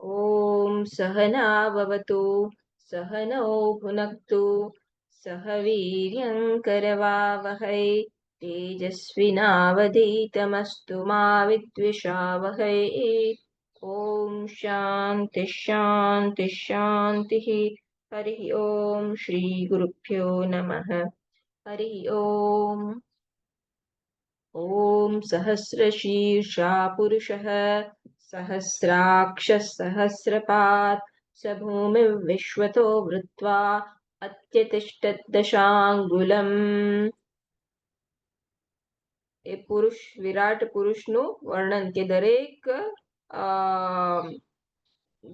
ॐ सहना भवतु सहनौ भुनक्तु सह वीर्यं करवावहै तेजस्विनावधीतमस्तु मा विद्विषावहै। ॐ शान्ति शान्ति शान्तिः। हरिः ॐ श्रीगुरुभ्यो नमः। हरिः ॐ। ॐ सहस्रशीर्षा पुरुषः सहस्राक्षः सहस्रपात् स भूमिर्विश्वतो वृत्वा अत्यतिष्ठद्दशाङ्गुलम्। એ પુરુષ વિરાટ પુરુષનું વર્ણન કે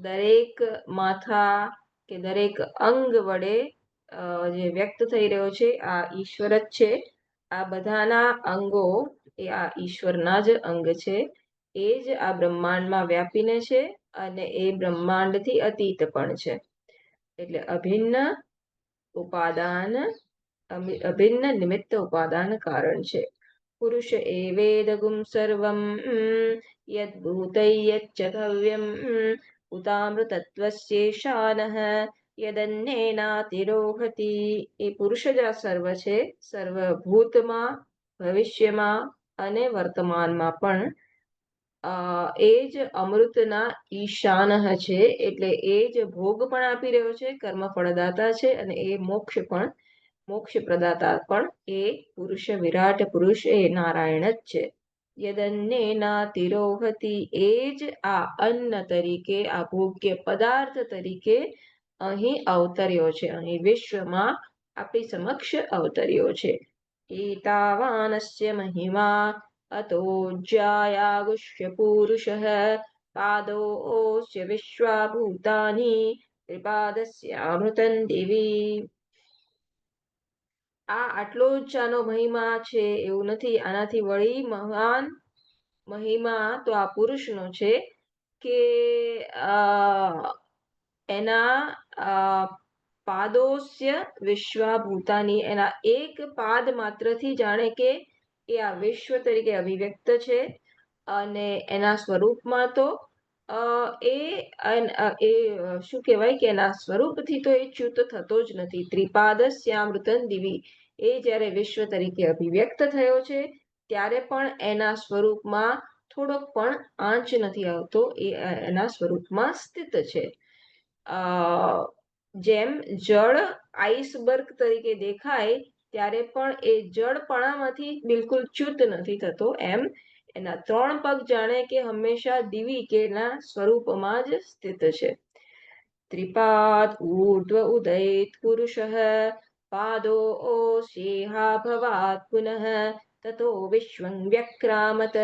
દરેક માથા કે દરેક અંગ વડે જે વ્યક્ત થઈ રહ્યો છે આ ઈશ્વર જ છે. આ બધાના અંગો એ આ ઈશ્વરના જ અંગ છે. એ જ આ બ્રહ્માંડમાં વ્યાપીને છે અને એ બ્રહ્માંડથી અતીત પણ છે. એટલે અભિન્ન નિમિત્ત ઉપાદાન કારણ છે. પુરુષ એવેદગું સર્વં યદ્ભૂતૈ યચ્ચતવ્યં ઉતામૃતત્વસ્યેશાનઃ યદન્યેનાતિરોહતિ. એ પુરુષ જ આ સર્વ છે. સર્વભૂતમાં, ભવિષ્યમાં અને વર્તમાનમાં પણ એ જ અમૃતના ઈશાન છે. એટલે એ જ ભોગ પણ આપી રહ્યો છે, કર્મ ફળદાતા છે અને એ મોક્ષ પ્રદાતા પણ એ પુરુષ વિરાટ પુરુષ એ નારાયણ જ છે. યદન્યેનાતિરોહતિ. એ જ આ અન્ન તરીકે, આ ભોગ્ય પદાર્થ તરીકે અહીં અવતર્યો છે, અહીં વિશ્વમાં આપણી સમક્ષ અવતર્યો છે. એતાવાનસ્ય મહિમા અતો જ્યાયાગુષ્ય પુરુષઃ પાદોસ્ય વિશ્વાભૂતાની ત્રિપાદસ્યામૃતં દિવી. આટલો જ આનો મહિમા છે એવું નથી. આનાથી વળી મહાન મહિમા તો આ પુરુષનો છે કે એના પાદોસ્ય વિશ્વાભૂતાની, એના એક પાદ માત્રથી જાણે કે એ આ વિશ્વ તરીકે અભિવ્યક્ત છે. અને એના સ્વરૂપમાં તો એ શું કહેવાય કે એના સ્વરૂપથી તો એ ચ્યુત થતો જ નથી. ત્રિપાદસ્યામૃતં દિવી. એ જ્યારે વિશ્વ તરીકે અભિવ્યક્ત થયો છે ત્યારે પણ એના સ્વરૂપમાં થોડોક પણ આંચ નથી આવતો. એ એના સ્વરૂપમાં સ્થિત છે. જેમ જળ આઈસબર્ગ તરીકે દેખાય ત્યારે પણ એ જળપણામાંથી બિલકુલ ચ્યુત નથી થતો, એમ એના ત્રણ પગ જાણે કે હંમેશા દિવી કે એના સ્વરૂપમાં જ સ્થિત છે. ત્રિપાદ ઊર્ધ્વ ઉદયિત પુરુષઃ પાદો ઓસ્યેહા ભવાત પુનઃ તતો વિશ્વં વ્યક્રામત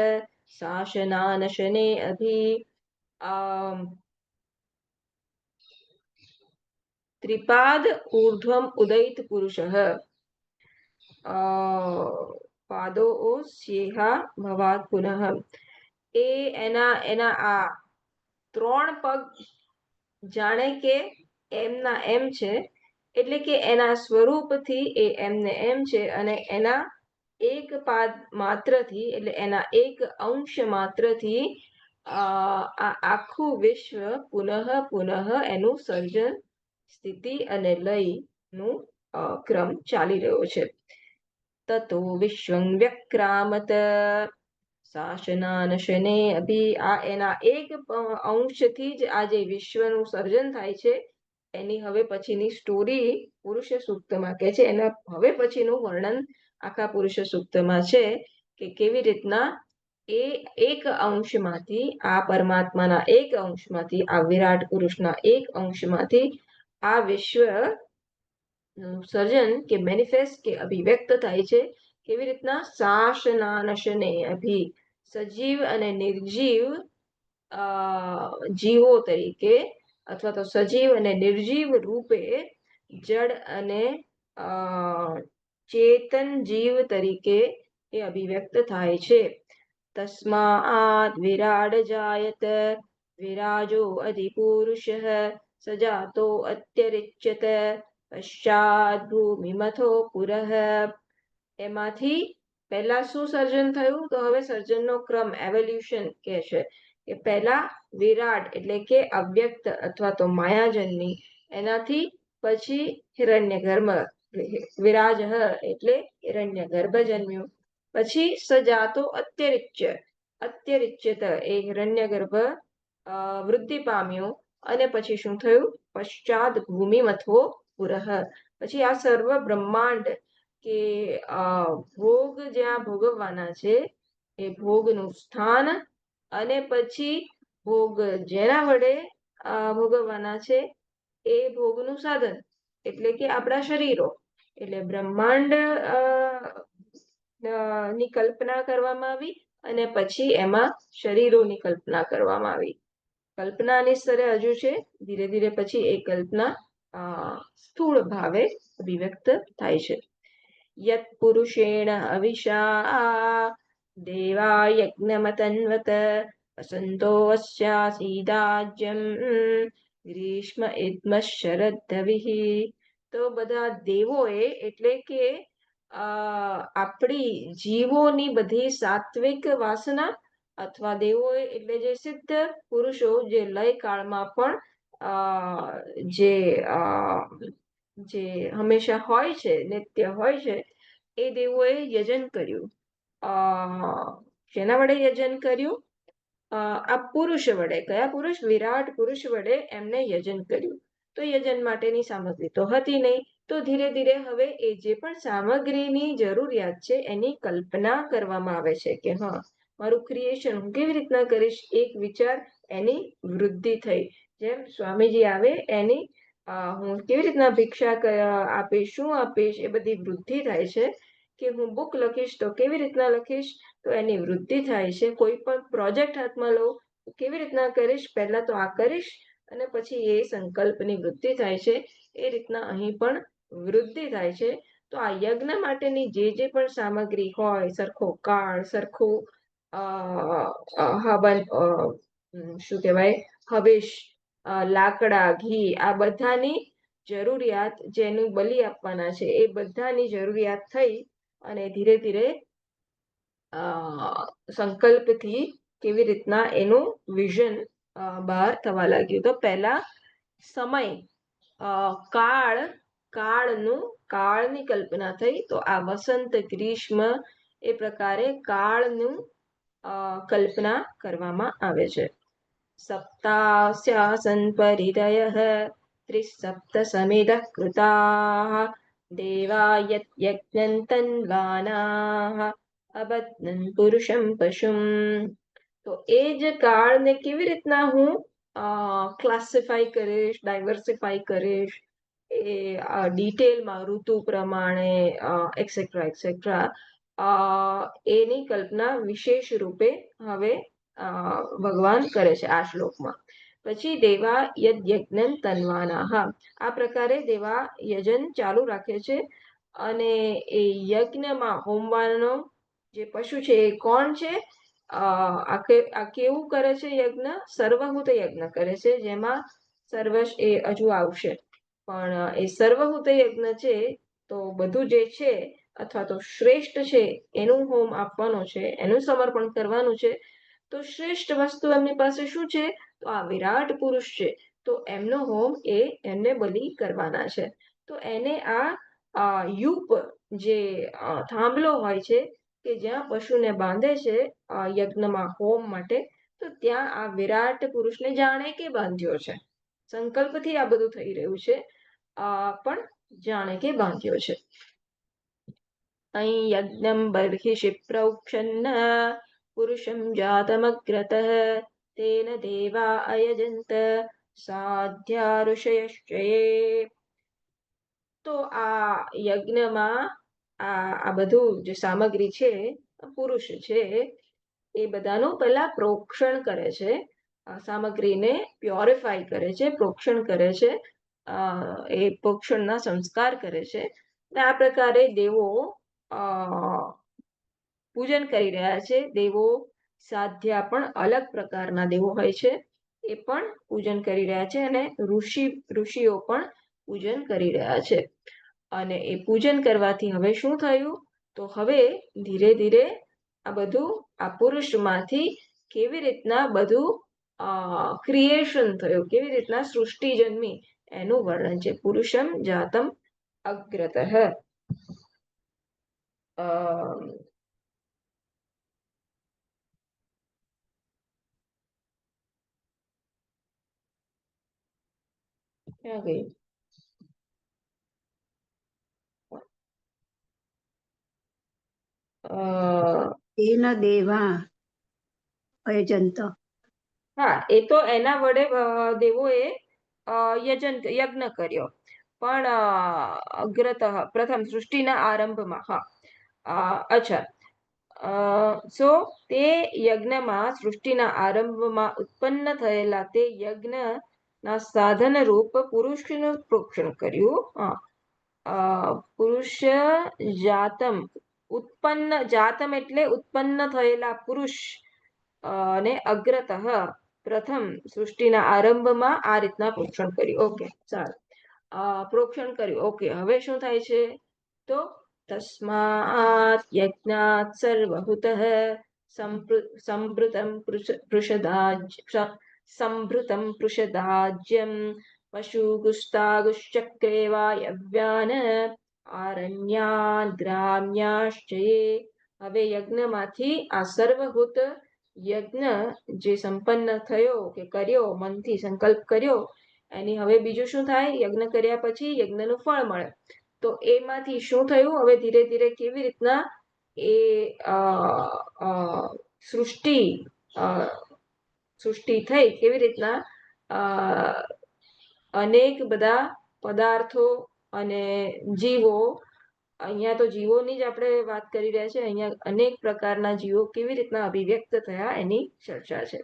શાસનાનશને અભિ. ત્રિપાદ ઊર્ધ્વમ ઉદયિત પુરુષઃ પાદો ઓસ્યેહા ભવાત પુનઃ. એ એના આ ત્રણ પગ જાણે કે એમના એમ છે. એટલે કે એના સ્વરૂપથી એ એમને એમ છે અને એના એક પાદ માત્રથી, એટલે એના એક અંશ માત્રથી આ આખું વિશ્વ પુનઃ એનું સર્જન, સ્થિતિ અને લયનું ક્રમ ચાલી રહ્યો છે. તતો વિશ્વં વ્યક્રામત શાસનાનશને અભિ. આ એના એક અંશથી જ આ જે વિશ્વનું સર્જન થાય છે એની હવે પછીની સ્ટોરી પુરુષ સૂક્તમાં કહે છે. એના હવે પછીનું વર્ણન આખા પુરુષ સૂક્તમાં છે કે કેવી રીતના એ એક અંશમાંથી, આ પરમાત્માના એક અંશમાંથી, આ વિરાટ પુરુષના એક અંશમાંથી આ વિશ્વ સર્જન કે મેનિફેસ્ટ કે અભિવ્યક્ત થાય છે. કેવી રીતના? શાસનાનશને અભિ. સજીવ અને નિર્જીવ જીવો તરીકે અથવા તો સજીવ અને નિર્જીવ રૂપે જડ અને ચેતન જીવ તરીકે એ અભિવ્યક્ત થાય છે. તસ્માદ વિરાડ જાયત વિરાજો અધિપુરુષ સજાતો અત્યરિચ્યત પશ્ચાદ ભૂમિમથો પુરઃ. એમાંથી પહેલા શું સર્જન થયું? તો હવે સર્જનનો ક્રમ, એવોલ્યુશન કહે છે કે પહેલા વિરાટ એટલે કે અવ્યક્ત અથવા તો માયાજનની, એનાથી પછી હિરણ્યગર્ભ વિરાજ એટલે હિરણ્યગર્ભ જન્મ્યું. પછી સજાતો અત્યરિચ્યત એ હિરણ્યગર્ભ વૃદ્ધિ પામ્યો. અને પછી શું થયું? પશ્ચાત ભૂમિ મથવો પુરઃ. પછી આ સર્વ બ્રહ્માંડ કે ભોગ જ્યાં ભોગવવાના છે એ ભોગનું સ્થાન, અને પછી ભોગ જેના વડે ભોગવવાના છે એ ભોગનું સાધન એટલે કે આપણા શરીરો. એટલે બ્રહ્માંડ ની કલ્પના કરવામાં આવી, અને પછી એમાં શરીરોની કલ્પના કરવામાં આવી. કલ્પનાની સ્તરે હજુ છે, ધીરે ધીરે પછી એ કલ્પના સ્થૂળ ભાવે અભિવ્યક્ત થાય છે. યત પુરુષેણ અવિષા દેવા યજ્ઞમતન્વત વસંતો અસ્યાસીદાજ્યમ ગ્રીષ્મ ઇદ્મ શરદવિઃ. તો બધા દેવોએ એટલે કે આપણી જીવોની બધી સાત્વિક વાસના, અથવા દેવોએ એટલે જે સિદ્ધ પુરુષો જે લય કાળમાં પણ જે હંમેશા હોય છે, નિત્ય હોય છે, એ દેવોએ યજન કર્યું. શેના વડે યજન કર્યું? આ પુરુષ વડે. કયા પુરુષ? વિરાટ પુરુષ વડે એમને યજન કર્યું. તો યજન માટેની સામગ્રી તો હતી નહીં. તો ધીરે ધીરે હવે એ જે પણ સામગ્રીની જરૂરિયાત છે એની કલ્પના કરવામાં આવે છે કે હા, મારું ક્રિએશન હું કેવી રીતના કરીશ, એક વિચાર એની વૃદ્ધિ થઈ. જેમ સ્વામીજી આવે એની હું કેવી રીતના ભિક્ષા આપીશ, શું આપીશ, એ બધી વૃદ્ધિ થાય છે. કે હું બુક લખીશ તો કેવી રીતના લખીશ, તો એની વૃદ્ધિ થાય છે. કોઈ પણ પ્રોજેક્ટ હાથમાં લો, કેવી રીતના કરીશ, પહેલા તો આ કરીશ અને પછી એ સંકલ્પની વૃદ્ધિ થાય છે. એ રીતના અહીં પણ વૃદ્ધિ થાય છે. તો આ યજ્ઞ માટેની જે પણ સામગ્રી હોય, સરખો કાળ, સરખું હવન, શું કહેવાય, હવેશ, લાકડા, ઘી, આ બધાની જરૂરિયાત, જેનું બલિ આપવાના છે એ બધાની જરૂરિયાત થઈ અને ધીરે ધીરે સંકલ્પથી કેવી રીતના એનું વિઝન બહાર થવા લાગ્યું. તો પહેલા સમય, કાળની કલ્પના થઈ. તો આ વસંત, ગ્રીષ્મ એ પ્રકારે કાળનું કલ્પના કરવામાં આવે છે. સપ્તાસ્યાસન પરિદયઃ ત્રિસપ્ત સમિદઃ કૃતાઃ દેવા યજ્ઞં તન્વાનાઃ અબધ્નન પુરુષમ પશુમ. તો એ જ કાળને કેવી રીતના હું ક્લાસિફાઈ કરીશ, ડાયવર્સિફાઈ કરીશ, એ ડિટેલમાં ઋતુ પ્રમાણે એક્સેટ્રા એક્સેટ્રા, એની કલ્પના વિશેષ રૂપે હવે ભગવાન કરે છે આ શ્લોકમાં. પછી દેવા યજ્ઞં તન્વાનાઃ, આ પ્રકારે દેવા યજન ચાલુ રાખે છે. અને એ યજ્ઞમાં હોમવાનો જે પશુ છે એ કોણ છે? આ કેવું કરે છે યજ્ઞ? સર્વહૂત યજ્ઞ કરે છે, જેમાં સર્વશ એ હજુ આવશે. પણ એ સર્વહૂત યજ્ઞ છે તો બધું જે છે અથવા તો શ્રેષ્ઠ છે એનું હોમ આપવાનો છે, એનું સમર્પણ કરવાનું છે. તો શ્રેષ્ઠ વસ્તુ એમની પાસે શું છે? તો આ વિરાટ પુરુષ છે. તો એમનો હોમ એ એમને બલિ કરવાના છે. તો એને આ યુપ, જે થાંભલો હોય છે કે જ્યાં પશુને બાંધે છે યજ્ઞમાં હોમ માટે, તો ત્યાં આ વિરાટ પુરુષને જાણે કે બાંધ્યો છે. સંકલ્પથી આ બધું થઈ રહ્યું છે, પણ જાણે કે બાંધ્યો છે. અહીં યજ્ઞમ બર્હિષિ પ્રોક્ષન્ન પુરુષમ જાતમગ્રતઃ તેન દેવા અયજંત સાધ્યા ઋષયશ્ચયે. તો આ યજ્ઞમાં આ બધું જે સામગ્રી છે, પુરુષ છે, એ બધાનું પહેલા પ્રોક્ષણ કરે છે. સામગ્રીને પ્યોરિફાઈ કરે છે, પ્રોક્ષણ કરે છે, એ પ્રોક્ષણના સંસ્કાર કરે છે. અને આ પ્રકારે દેવો પૂજન કરી રહ્યા છે. દેવો સાધ્યા પણ અલગ પ્રકારના દેવો હોય છે, એ પણ પૂજન કરી રહ્યા છે. અને ઋષિઓ પણ પૂજન કરી રહ્યા છે. અને એ પૂજન કરવાથી હવે શું થયું? તો હવે ધીરે ધીરે આ બધું આ પુરુષમાંથી કેવી રીતના બધું ક્રિએશન થયું, કેવી રીતના સૃષ્ટિ જન્મી એનું વર્ણન છે. પુરુષમ જાતમ અગ્રતઃ. ક્યાં ગઈ? તેન દેવા અયજંત. હા, એ તો એના વડે દેવોએ યજ્ઞ કર્યો. પણ અગ્રતઃ પ્રથમ સૃષ્ટિના આરંભમાં. હા, અચ્છા. સો તે યજ્ઞમાં સૃષ્ટિના આરંભમાં ઉત્પન્ન થયેલા તે યજ્ઞના સાધન રૂપ પુરુષનું પ્રોક્ષણ કર્યું. પુરુષ જાતમ, ઉત્પન્ન, જાતમ એટલે ઉત્પન્ન થયેલા પુરુષ ને અગ્રતઃ પ્રથમ સૃષ્ટિના આરંભમાં આ રીતના પ્રોક્ષણ કર્યું. ઓકે, સારું. પ્રોક્ષણ કર્યું. ઓકે, હવે શું થાય છે? તો તસ્માત યજ્ઞાત સર્વહુતઃ સંભૃતમ પૃષદાજ્યમ પશુગુસ્તાગુશ્ચક્રે વા યવ્યાન આરણ્યાન ગ્રામ્યાશ્ચયે. હવે યજ્ઞમાંથી આ સર્વહૂત યજ્ઞ જે સંપન્ન થયો કે કર્યો, મનથી સંકલ્પ કર્યો, એની હવે બીજું શું થાય? યજ્ઞ કર્યા પછી યજ્ઞનું ફળ મળે. તો એમાંથી શું થયું? હવે ધીરે ધીરે કેવી રીતના એ સૃષ્ટિ થઈ, કેવી રીતના અનેક બધા પદાર્થો અને જીવો, અહીંયા તો જીવોની જ આપણે વાત કરી રહ્યા છે, અહીંયા અનેક પ્રકારના જીવો કેવી રીતના અભિવ્યક્ત થયા એની ચર્ચા છે.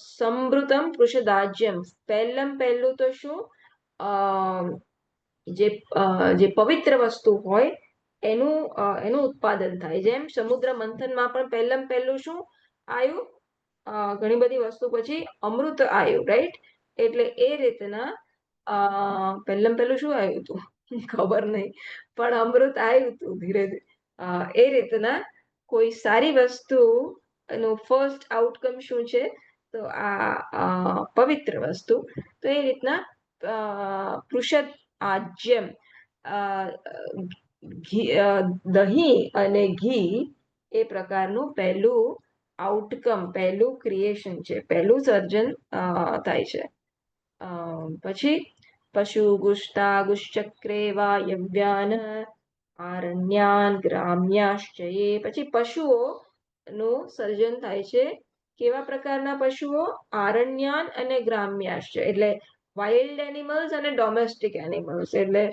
સંભૃતમ પૃષદાજ્યમ, પહેલું તો શું? જે પવિત્ર વસ્તુ હોય એનું ઉત્પાદન થાય. જેમ સમુદ્ર મંથનમાં પણ પહેલું શું આવ્યું? ઘણી બધી વસ્તુ પછી અમૃત આવ્યું, રાઈટ? એટલે એ રીતના પહેલું શું આવ્યું હતું ખબર નહીં, પણ અમૃત આવ્યું હતું ધીરે ધીરે. એ રીતના કોઈ સારી વસ્તુ એનું ફર્સ્ટ આઉટકમ શું છે? તો આ પવિત્ર વસ્તુ. તો એ રીતના પૃષદ આજ્યમ, દહીં અને ઘી એ પ્રકારનું પહેલું આઉટકમ, પહેલું ક્રિએશન છે, પહેલું સર્જન થાય છે. પછી પશુ ગુષ્ટા ગુશ્ચક્રે વા યવ્યાન આરણ્યાન ગ્રામ્યાશ્ચયે. પછી પશુઓ નું સર્જન થાય છે. કેવા પ્રકારના પશુઓ? આરણ્યાન અને ગ્રામ્યાશ્ચય, એટલે વાઇલ્ડ એનિમલ્સ અને ડોમેસ્ટિક એનિમલ્સ, એટલે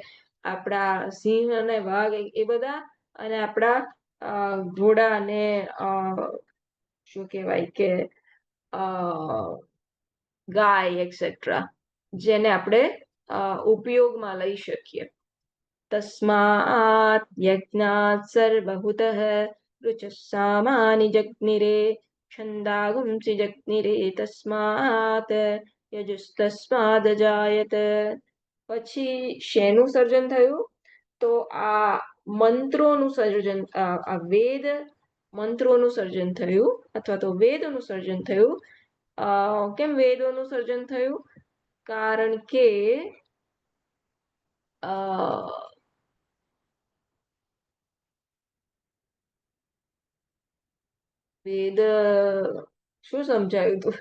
આપણા સિંહ અને વાઘ એ બધા, અને આપણા ઘોડા અને શું કહેવાય કે ગાય એક્સેટ્રા, જેને આપણે ઉપયોગમાં લઈ શકીએ. તસ્માત યજ્ઞાત સર્વહુતઃ રુચસામાનિ જગ્નિરે છંદાગુંસી જગ્નિરે તસ્માત યજુસ્તસ્માદ જાયત. પછી શેનું સર્જન થયું? તો આ મંત્રોનું સર્જન, આ વેદ મંત્રોનું સર્જન થયું, અથવા તો વેદોનું સર્જન થયું. કેમ વેદોનું સર્જન થયું? કારણ કે વેદ શું સમજાયું તું?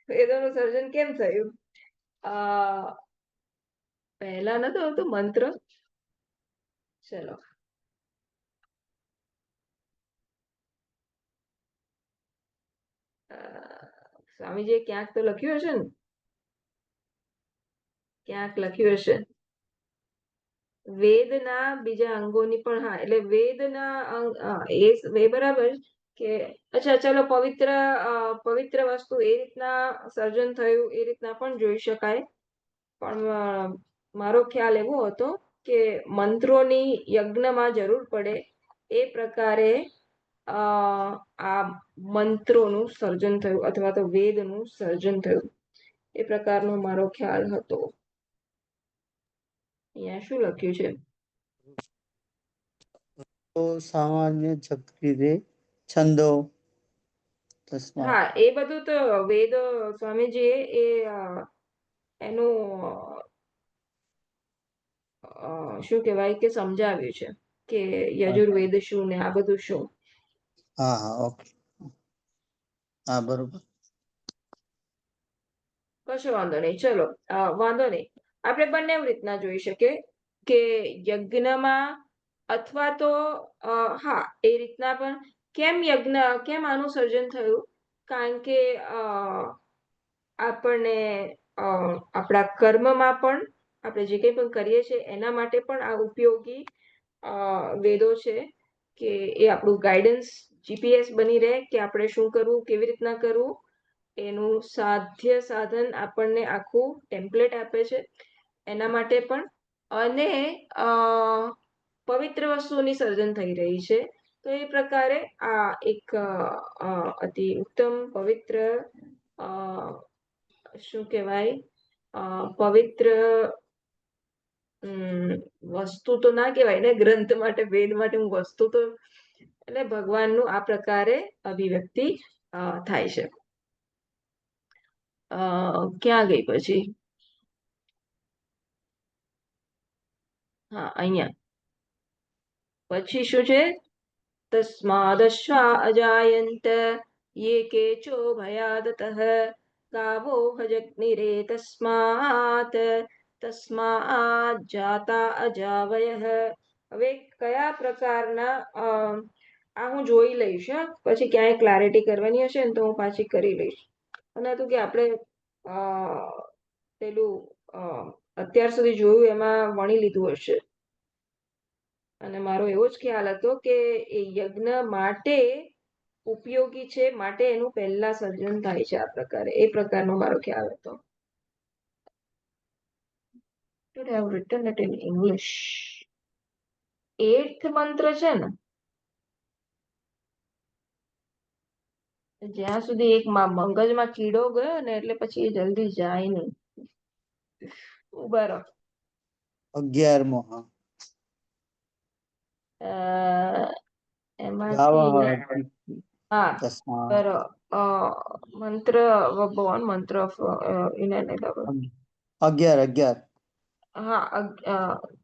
વેદોનું સર્જન કેમ થયું? પહેલા નતો આવતું મંત્ર? ચલો, સ્વામીજીએ ક્યાંક તો લખ્યું હશે ને, ક્યાંક લખ્યું હશે. વેદના બીજા અંગોની પણ, હા, એટલે વેદના અંગ, એ બરાબર કે અચ્છા ચલો, પવિત્ર વસ્તુ એ રીતના સર્જન થયું, એ રીતના પણ જોઈ શકાય. પણ મારો ખ્યાલ એવો હતો કે મંત્રોની યજ્ઞમાં જરૂર પડે એ પ્રકારે આ મંત્રોનું સર્જન થયું, અથવા તો વેદનું સર્જન થયું, એ પ્રકારનો મારો ખ્યાલ હતો. અહીંયા શું લખ્યું છે? તો સામાન્ય જગીરે છંદો તસ્માત. હા, એ બધું તો વેદ સ્વામીજીએ એનું શું કહેવાય કે સમજાવ્યું છે કે યજુર્વેદ શું ને આ બધું શું. હા હા ઓકે. હા બરોબર. કશો વાંધો નહીં, ચલો વાંધો નહીં. આપણે બંને રીતના જોઈ શકીએ કે યજ્ઞમાં અથવા તો હા એ રીતના પણ કેમ આનું સર્જન થયું, કારણ કે આપણને આપણા કર્મમાં પણ આપણે જે કંઈ પણ કરીએ છીએ એના માટે પણ આ ઉપયોગી વેદો છે કે એ આપણું ગાઈડન્સ જીપીએસ બની રહે કે આપણે શું કરવું, કેવી રીતના કરવું, એનું સાધ્ય સાધન આપણને આખું ટેમ્પલેટ આપે છે એના માટે પણ. અને પવિત્ર વસ્તુની સર્જન થઈ રહી છે, તો એ પ્રકારે આ એક અતિ ઉત્તમ પવિત્ર શું કહેવાય પવિત્ર વસ્તુ તો ના કહેવાય ને, ગ્રંથ માટે વેદ માટે હું વસ્તુ તો એટલે ભગવાનનું આ પ્રકારે અભિવ્યક્તિ થાય છે. ક્યાં ગઈ પછી? હા, અહીંયા પછી શું છે? તસ્માદશ્વા અજાયંત યે કેચો ભયાદતઃ ગાવો હજગ્નિરે તસ્માત જાતા અજાવયઃ. હવે કયા પ્રકારના આ હું જોઈ લઈશ, પછી ક્યાંય ક્લારિટી કરવાની હશે ને તો હું પાછી કરી લઈશ. અને હતું કે આપણે પેલું અત્યાર સુધી જોયું એમાં વણી લીધું હશે. અને મારો એવો જ ખ્યાલ હતો કે એ યજ્ઞ માટે ઉપયોગી છે, માટે એનું પહેલા સર્જન થાય છે આ પ્રકારે. એ પ્રકારનો મારો ખ્યાલ હતો. Should have written it in English. 8th મંત્ર છે ને, જ્યાં સુધી એક મગજમાં કીડો ગયો ને એટલે પછી એ જલ્દી જાય નહીં. ઉભા રહો. 11મો. એમાંથી હા તસ્માત. બરો મંત્ર ભગવાન મંત્ર એને 11. હા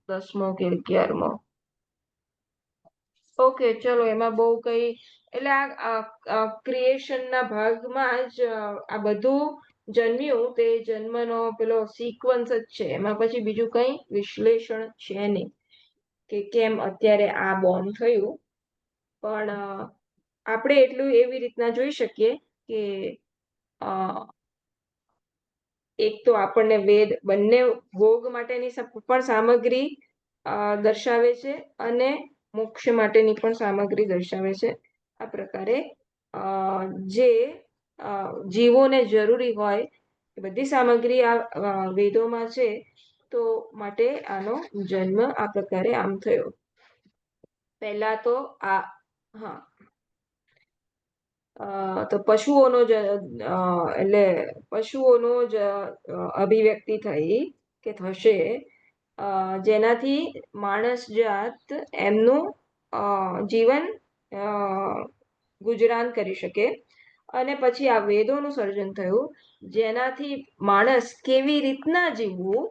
10મો કે 11મો. ઓકે ચલો, એમાં બહુ કઈ એટલે આ ક્રિએશનના ભાગમાં જ આ બધું જન્મ્યું, તે જન્મનો પેલો સિક્વન્સ જ છે, એમાં પછી બીજું કઈ વિશ્લેષણ છે નહીં કે કેમ અત્યારે આ બોર્ન થયું. પણ આપણે એટલું એવી રીતના જોઈ શકીએ કે એક તો આપણને વેદ બંને ભોગ માટેની પણ સામગ્રી દર્શાવે છે અને મોક્ષ માટેની પણ સામગ્રી દર્શાવે છે. આ પ્રકારે જે જીવોને જરૂરી હોય એ બધી સામગ્રી આ વેદોમાં છે, તો માટે આનો જન્મ આ પ્રકારે આમ થયો. પહેલા તો આ હા તો પશુઓનો જ એટલે પશુઓનો જ અભિવ્યક્તિ થઈ કે થશે, જેનાથી માણસ જાત એમનું જીવન ગુજરાન કરી શકે. અને પછી આ વેદોનું સર્જન થયું, જેનાથી માણસ કેવી રીતના જીવવું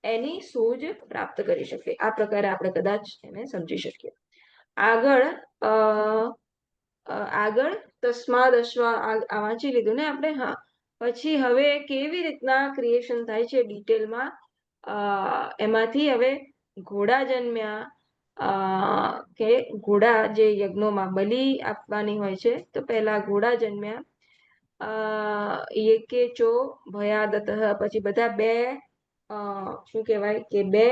એની સૂઝ પ્રાપ્ત કરી શકે. આ પ્રકારે આપણે કદાચ એને સમજી શકીએ. આગળ તસ્માદ અશ્વા આ વાંચી લીધું ને આપણે. હા, પછી હવે કેવી રીતના ક્રિએશન થાય છે ડિટેલમાં, એમાંથી હવે ઘોડા જન્મ્યા. કે ઘોડા જે યજ્ઞોમાં બલિ આપવાની હોય છે, તો પહેલા ઘોડા જન્મ્યા. એકે ચો ભયાદત, પછી બધા બે શું કહેવાય કે બે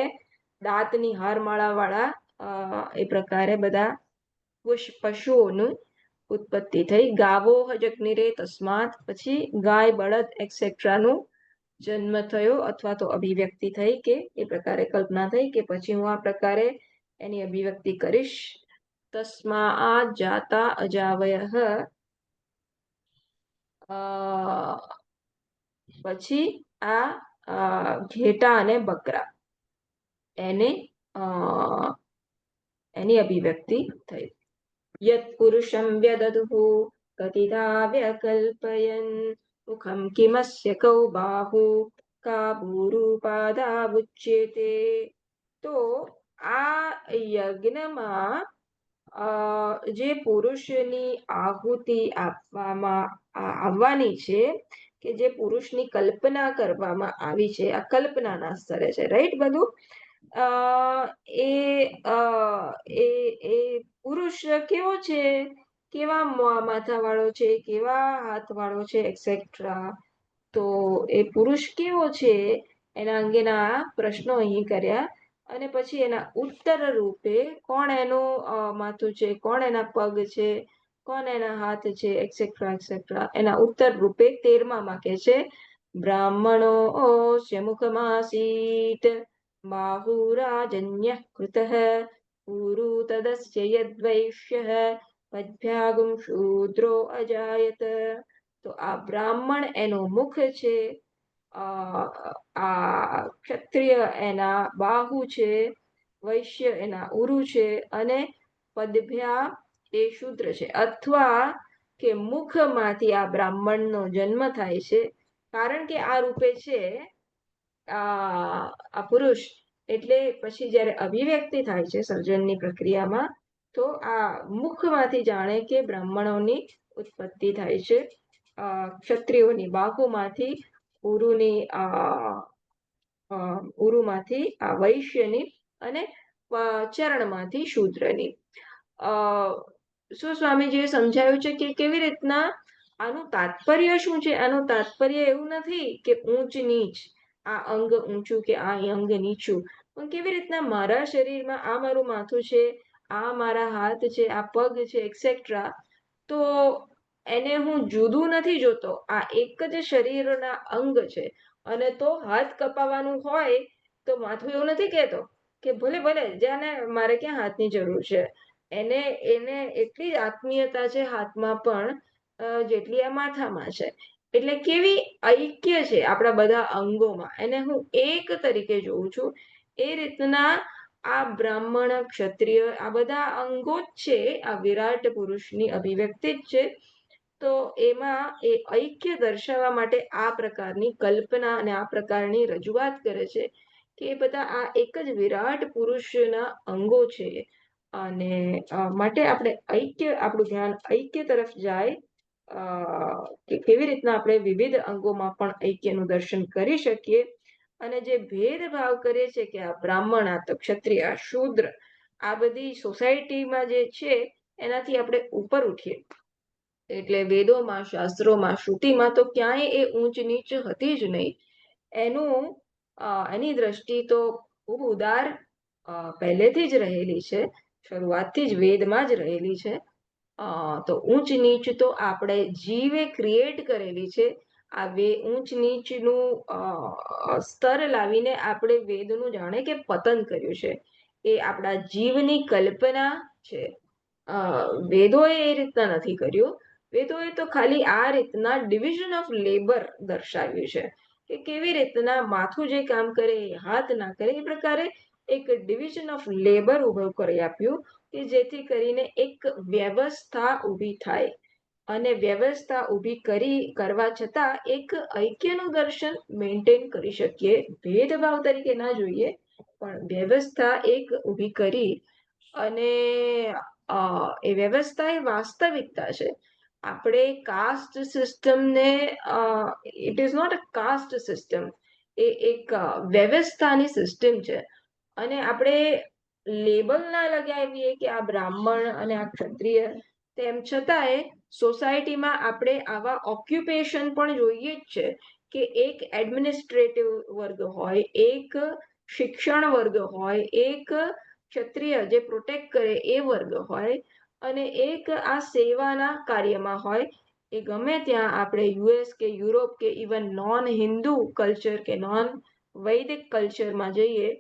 દાંતની હારમાળા વાળા એ પ્રકારે બધા પશુઓનું ઉત્પત્તિ થઈ. ગાવો હજગ્નિરે તસ્માત, પછી ગાય બળદ એક્સેટ્રાનું જન્મ થયો અથવા તો અભિવ્યક્તિ થઈ કે એ પ્રકારે કલ્પના થઈ કે પછી હું આ પ્રકારે એની અભિવ્યક્તિ કરીશ. તસ્માત જાતા અજાવયઃ, પછી આ ઘેટા અને બકરા એની અભિવ્યક્તિ થઈ. યત પુરુષમ વ્યદધુઃ कतिधा व्यकल्पयन् मुखं किमस्य कौ बाहु का भूरुपादावुच्यते। તો આ યજ્ઞમાં જે પુરુષની આહુતિ આવવાની છે કે જે પુરુષની કલ્પના કરવામાં આવી છે, આ કલ્પનાના સ્તરે છે, રાઈટ બધું. એ એ પુરુષ કેવો છે, કેવા માથાવાળો છે, કેવા હાથવાળો છે, એક્સેટ્રા. તો એ પુરુષ કેવો છે એના અંગેના પ્રશ્નો અહીં કર્યા, અને પછી એના ઉત્તર રૂપે કોણ એનું માથું છે, કોણ એના પગ છે, કોણ એના હાથ છે, એક્સેટ્રા એક્સેટ્રા. એના ઉત્તર રૂપે 13માં કહે છે, બ્રાહ્મણો મુખમાસીત બાહુરાજન્ય કૃતઃ પુરુ તદસ્ય યદ્વૈશ્ય પદ્ભ્યાગુમ શૂદ્રો અજાયત. તો આ બ્રાહ્મણ એનું મુખ છે, આ ક્ષત્રિય એના બાહુ છે, વૈશ્ય એના ઉરુ છે, અને પદભ્યા એ શૂદ્ર છે. અથવા કે મુખમાંથી આ બ્રાહ્મણનો જન્મ થાય છે, કારણ કે આ રૂપે છે આ પુરુષ. એટલે પછી જ્યારે અભિવ્યક્તિ થાય છે સર્જનની પ્રક્રિયામાં, તો આ મુખમાંથી જાણે કે બ્રાહ્મણોની ઉત્પત્તિ થાય છે, ક્ષત્રિયોની બાહુમાંથી, ઉરુમાંથી આ વૈશ્યની, અને ચરણમાંથી શૂદ્રની. શું સ્વામીજીએ સમજાવ્યું છે કે કેવી રીતના આનું તાત્પર્ય શું છે. આનું તાત્પર્ય એવું નથી કે ઊંચ નીચ, આ અંગ ઊંચું કે આ અંગ નીચું, પણ કેવી રીતના મારા શરીરમાં આ મારું માથું છે, આ મારા હાથ છે, આ પગ છે, એક્સેટ્રા. તો એને હું જુદું નથી જોતો, આ એક જ શરીરના અંગ છે. અને તો હાથ કપાવવાનું હોય તો માથું એવું નથી કહેતો કે ભલે ભલે જ્યાં ને, મારે ક્યાં હાથની જરૂર છે. એને એટલી જ આત્મીયતા છે હાથમાં પણ જેટલી આ માથામાં છે. એટલે કેવી ઐક્ય છે આપણા બધા અંગોમાં, એને હું એક તરીકે જોઉં છું. એ રીતના આ બ્રાહ્મણ, ક્ષત્રિય, આ બધા અંગો જ છે, આ વિરાટ પુરુષની અભિવ્યક્તિ જ છે. તો એમાં એ ઐક્ય દર્શાવવા માટે આ પ્રકારની કલ્પના અને આ પ્રકારની રજૂઆત કરે છે કે એ બધા આ એક જ વિરાટ પુરુષના અંગો છે. અને માટે આપણે આપણું ધ્યાન ઐક્ય તરફ જાય, કે કેવી રીતના આપણે વિવિધ અંગોમાં પણ ઐક્યનું દર્શન કરી શકીએ. અને જે ભેદભાવ કરે છે કે આ બ્રાહ્મણ, આ તો ક્ષત્રિય, આ શૂદ્ર, આ બધી સોસાયટીમાં જે છે એનાથી આપણે ઉપર ઉઠીએ. એટલે વેદોમાં, શાસ્ત્રોમાં, શ્રુતિમાં તો ક્યાંય એ ઊંચ નીચ હતી જ નહીં. એની દ્રષ્ટિ તો ખૂબ ઉદાર પહેલેથી જ રહેલી છે, શરૂઆતથી જ વેદમાં જ રહેલી છે. તો ઊંચ નીચ તો આપણે જીવે ક્રિએટ કરેલી છે. આ ઊંચ નીચનું સ્તર લાવીને આપણે વેદનું જાણે કે પતન કર્યું છે. એ આપણા જીવની કલ્પના છે. વેદોએ એ રીતના નથી કર્યું. વેદોએ તો ખાલી આ રીતના ડિવિઝન ઓફ લેબર દર્શાવ્યું છે કે કેવી રીતના માથું જે કામ કરે એ હાથ ના કરે. એ પ્રકારે એક ડિવિઝન ઓફ લેબર ઉભું કરી આપ્યું કે જેથી કરીને એક વ્યવસ્થા ઊભી થાય. અને વ્યવસ્થા ઊભી કરવા છતાં એક ઐક્યનું દર્શન મેન્ટેન કરી શકીએ. ભેદભાવ તરીકે ના જોઈએ, પણ વ્યવસ્થા એક ઊભી કરી. અને એ વ્યવસ્થા એ વાસ્તવિકતા છે. આપણે કાસ્ટ સિસ્ટમને, it is not a caste system, એ એક વ્યવસ્થાની સિસ્ટમ છે. અને આપણે લેબલ ના લગાવીએ કે આ બ્રાહ્મણ અને આ ક્ષત્રિય, તેમ છતાંય સોસાયટીમાં આપણે આવા ઓક્યુપેશન પણ જોઈએ જ છે કે એક એડમિનિસ્ટ્રેટિવ વર્ગ હોય, એક શિક્ષણ વર્ગ હોય, એક ક્ષત્રિય જે પ્રોટેક્ટ કરે એ વર્ગ હોય, અને એક આ સેવાના કાર્યમાં હોય. એ ગમે ત્યાં આપણે યુએસ કે યુરોપ કે ઇવન નોન હિન્દુ કલ્ચર કે નોન વૈદિક કલ્ચરમાં જઈએ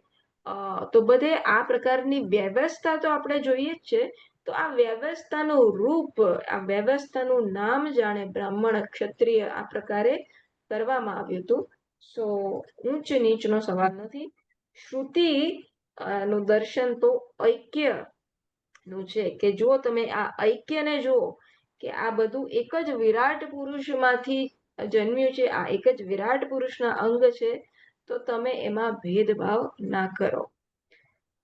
તો બધે આ પ્રકારની વ્યવસ્થા તો આપણે જોઈએ જ છે. તો આ વ્યવસ્થાનું રૂપ, આ વ્યવસ્થાનું નામ જાણે બ્રાહ્મણ, ક્ષત્રિય આ પ્રકારે કરવામાં આવ્યું હતું. સો ઊંચ નીચનો સવાલ નથી. શ્રુતિ નું દર્શન તો ઐક્ય નું છે કે જો તમે આ ઐક્યને જુઓ કે આ બધું એક જ વિરાટ પુરુષમાંથી જન્મ્યું છે, આ એક જ વિરાટ પુરુષના અંગ છે, તો તમે એમાં ભેદભાવ ના કરો.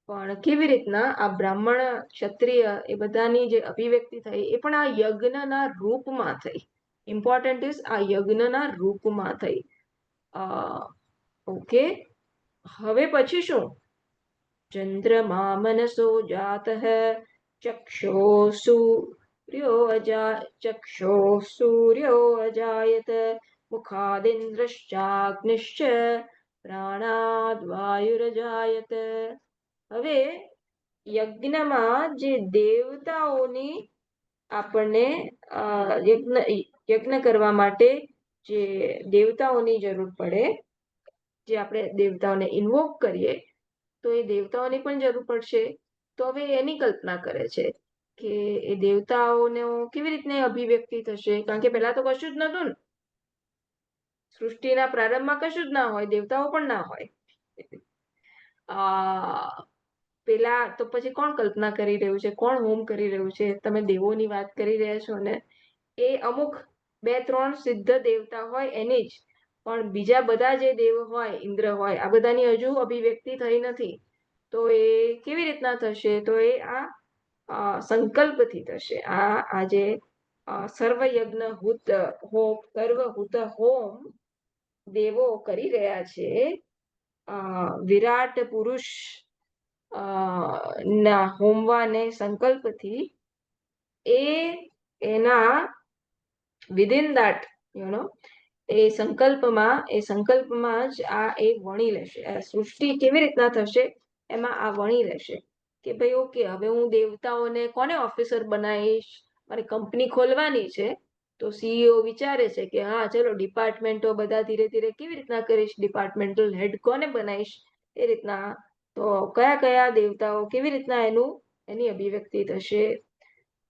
પણ કેવી રીતના આ બ્રાહ્મણ ક્ષત્રિય એ બધાની જે અભિવ્યક્તિ થઈ એ પણ આ યજ્ઞના રૂપમાં થઈ. ઇમ્પોર્ટન્ટ ઇઝ આ યજ્ઞના રૂપમાં થઈ. ઓકે, હવે પછી શું? ચંદ્રમા મનસો જાતઃ ચક્ષો સૂર્યો અજાયત મુખાદિન્દ્રશ્ચાગ્નિશ્ચ પ્રાણાદ્વાયુરજાયત. હવે યજ્ઞમાં જે દેવતાઓની આપણને યજ્ઞ કરવા માટે જે દેવતાઓની જરૂર પડે, જે આપણે દેવતાઓને ઇન્વોક કરીએ, તો એ દેવતાઓની પણ જરૂર પડશે. તો હવે એની કલ્પના કરે છે કે એ દેવતાઓને કેવી રીતના અભિવ્યક્તિ થશે, કારણ કે પેલા તો કશું જ નતું ને, સૃષ્ટિના પ્રારંભમાં કશું જ ના હોય, દેવતાઓ પણ ના હોય. પેલા તો પછી કોણ કલ્પના કરી રહ્યું છે, કોણ હોમ કરી રહ્યું છે? તમે દેવોની વાત કરી રહ્યા છો ને, એ અમુક 2-3 સિદ્ધ દેવતા હોય એની જ, પણ બીજા બધા જે દેવ હોય, ઇન્દ્ર હોય, આ બધાની હજુ અભિવ્યક્તિ થઈ નથી. તો એ કેવી રીતના થશે? તો એ આ સંકલ્પથી થશે. આ જે સર્વયજ્ઞ હુત હોમ, સર્વહૂત હોમ દેવો કરી રહ્યા છે, વિરાટ પુરુષ ના હોમવાને સંકલ્પથી, એના વિધિન દેટ એ સંકલ્પમાં જ આ એ વણી લેશે. સૃષ્ટિ કેવી રીતના થશે એમાં આ વણી લેશે કે ભાઈ ઓકે, હવે હું દેવતાઓને કોને ઓફિસર બનાવીશ? મારે કંપની ખોલવાની છે, તો સીઈઓ વિચારે છે કે હા ચલો ડિપાર્ટમેન્ટો બધા ધીરે ધીરે કેવી રીતના કરીશ, ડિપાર્ટમેન્ટલ હેડ કોને બનાવીશ, એ રીતના. તો કયા કયા દેવતાઓ કેવી રીતના એની અભિવ્યક્તિ થશે?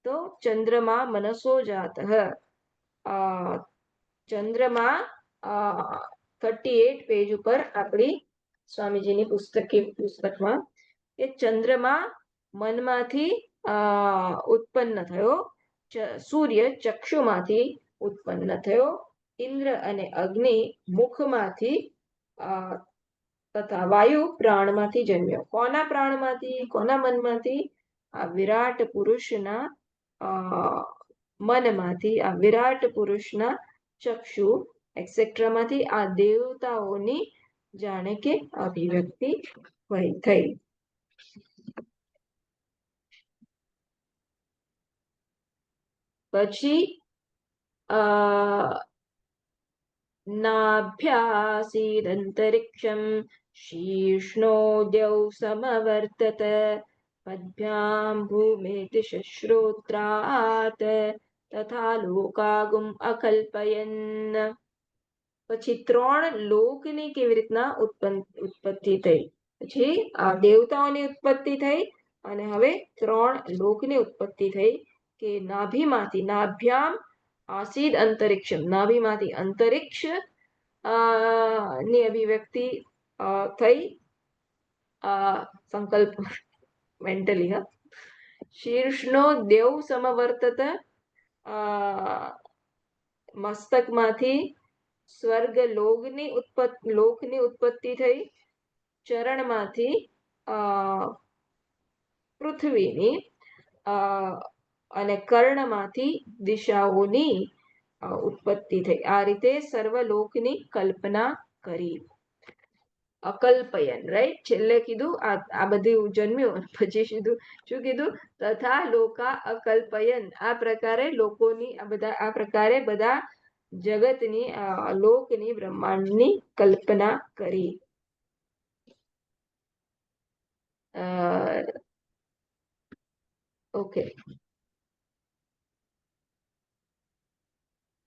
તો ચંદ્રમા મનસો જાતઃ, ચંદ્રમા 38 પેજ ઉપર આપણી સ્વામીજીની પુસ્તકમાં એ ચંદ્રમા મનમાંથી ઉત્પન્ન થયો, સૂર્ય ચક્ષુમાંથી ઉત્પન્ન થયો, ઇન્દ્ર અને અગ્નિ મુખમાંથી તથા વાયુ પ્રાણમાંથી જન્મ્યો. કોના પ્રાણમાંથી, કોના મનમાંથી? આ વિરાટ પુરુષના મનમાંથી, આ વિરાટ પુરુષના ચક્ષુ એક્સેટ્રામાંથી આ દેવતાઓની જાણે કે અભિવ્યક્તિ થઈ. પછી નાભ્યાસીદંતરિક્ષમ શીર્ષ્ણોદ્યૌ સમવર્તત પદ્ભ્યામ ભૂમિતિ શ્રોત્રાત તથા લોકાગુમ અકલ્પયન. પછી 3 લોકની કેવી રીતના ઉત્પત્તિ થઈ? પછી આ દેવતાઓની ઉત્પત્તિ થઈ, અને હવે 3 લોકની ઉત્પત્તિ થઈ કે નાભ્યામ આસીદ અંતરિક્ષમ, નાભીમાંથી અંતરિક્ષ ની અભિવ્યક્તિ થઈ, સંકલ્પ મેન્ટલી. શીર્ષનો દેવ સમવર્તત, મસ્તકમાંથી સ્વર્ગ લોકની ઉત્પત્તિ થઈ, ચરણમાંથી પૃથ્વીની, અને કર્ણમાંથી દિશાઓની ઉત્પત્તિ થઈ. આ રીતે સર્વલોકની કલ્પના કરી. અકલ્પયન, રાઈટ? છેલ્લે કીધું આ બધું જન્મ્યું, પછી શું કીધું? તથા લોકા અકલ્પયન. આ પ્રકારે લોકોની આ પ્રકારે બધા જગતની, લોકની, બ્રહ્માંડની કલ્પના કરી. ઓકે,